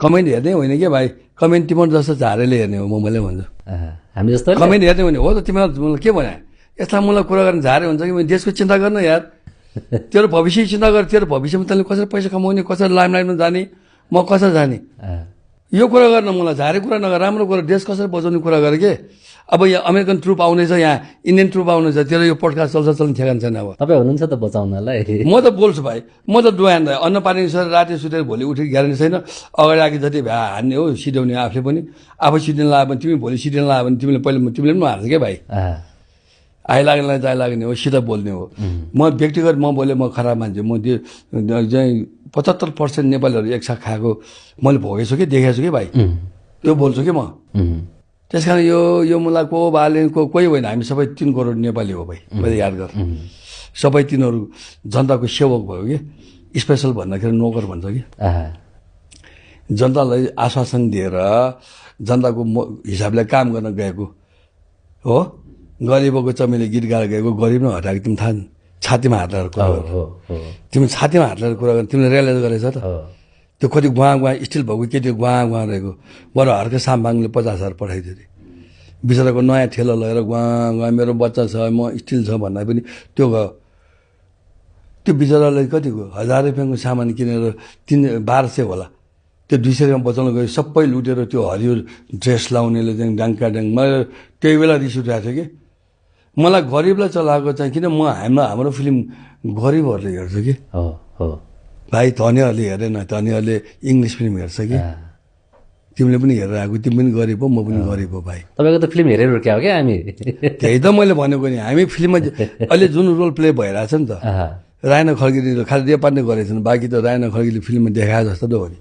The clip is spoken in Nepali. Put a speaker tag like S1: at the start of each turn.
S1: कमेन्ट हेर्ने होइन क्या भाइ, कमेन्ट तिम्रो जस्तो झारेले हेर्ने हो, म मैले भन्छु।
S2: हामी जस्तो
S1: कमेन्ट हेर्ने भने हो त, तिमीलाई मलाई के भने यसलाई मलाई कुरा गर्ने झारे हुन्छ कि देशको चिन्ता गर्न यार, तेरो भविष्य चिन्ता गर, तेरो भविष्यमा तैँले कसरी पैसा कमाउने, कसरी लाइमलाइटमा जाने, म कसरी जाने, यो कुरा गर्न मलाई झारे कुरा नगर, राम्रो कुरा देश कसरी बचाउने कुरा गर के। अब यहाँ अमेरिकन ट्रुप आउनेछ, यहाँ इन्डियन ट्रुप आउनेछ, तेरो यो पोडकास्ट चल्ने ठेगान छैन। अब
S2: तपाईँ हुनुहुन्छ त बचाउनलाई।
S1: म त बोल्छु भाइ, म त डुहान अन्न पानी सर राति सुतेर भोलि उठेर ग्यारेन्टी छैन, अगाडि आगे जति भए हान्ने हो, सिध्याउने आफूले पनि, आफू सिद्धिन लाग्यो भने तिमी भोलि सिद्धिन लाग्यो भने तिमीले तिमीले पनि हार्छ क्या भाइ। आइलाग्नेलाई जाइ लाग्ने हो, सिधा बोल्ने हो। म व्यक्तिगत म बोले म खराब मान्छे, म चाहिँ 75% नेपालीहरू एकसाथ खाएको मैले भोगेको छु कि देखेको छु कि भाइ, त्यो बोल्छु कि म। त्यस कारण यो मलाई को बाले कोही होइन, हामी सबै 3 करोड नेपाली हो भाइ, मैले याद गर। सबै तिनीहरू जनताको सेवक भयो कि, स्पेसल भन्दाखेरि नोकर भन्छ कि। जनतालाई आश्वासन दिएर जनताको हिसाबले काम गर्न गएको हो। गरिबको चमेली गीत गाएर गएको, गरिब नै हटाएको तिमी थाहा, छातीमा हात लगाएर कुरा गर। तिमी छातीमा हात लगाएर कुरा गर, तिमीले रियलाइज गरेछ त। त्यो कति गुवा स्टिल भएको के त्यो गुवा रहेको, बरु हर्के साम्बाङले 50,000 पठाइदियो अरे। बिचराको नयाँ ठेला लगेर गुवा मेरो बच्चा छ, म स्टिल छ भन्दा पनि त्यो गयो। त्यो बिचराले कति गयो, 1000 रुपियाँको सामान किनेर 1200 होला, त्यो 200 रुपियाँ बचाउन गयो, सबै लुटेर त्यो हरियो ड्रेस लाउनेले चाहिँ डाङकाडाङ। मैले त्यही बेला रिस उठाएको थियो कि, मलाई गरिबलाई चलाएको चाहिँ किन, हाम्रो फिल्म गरिबहरूले हेर्छ कि भाइ, धनीहरूले हेरेन, धनीहरूले इङ्ग्लिस फिल्म हेर्छ कि। तिमीले पनि हेरेर आएको, तिमी पनि गरिब हो, म पनि गरिब हो भाइ।
S2: तपाईँको त फिल्म हेरेर हुर्क्या हो क्या हामी।
S1: त्यही त मैले भनेको नि, हामी फिल्ममा अहिले जुन रोल प्ले भइरहेछ नि त, रायना खड्गीले खालि रेपार्ने गरेछन्, बाँकी त रायना खड्गीले फिल्ममा देखाए जस्तो त हो नि।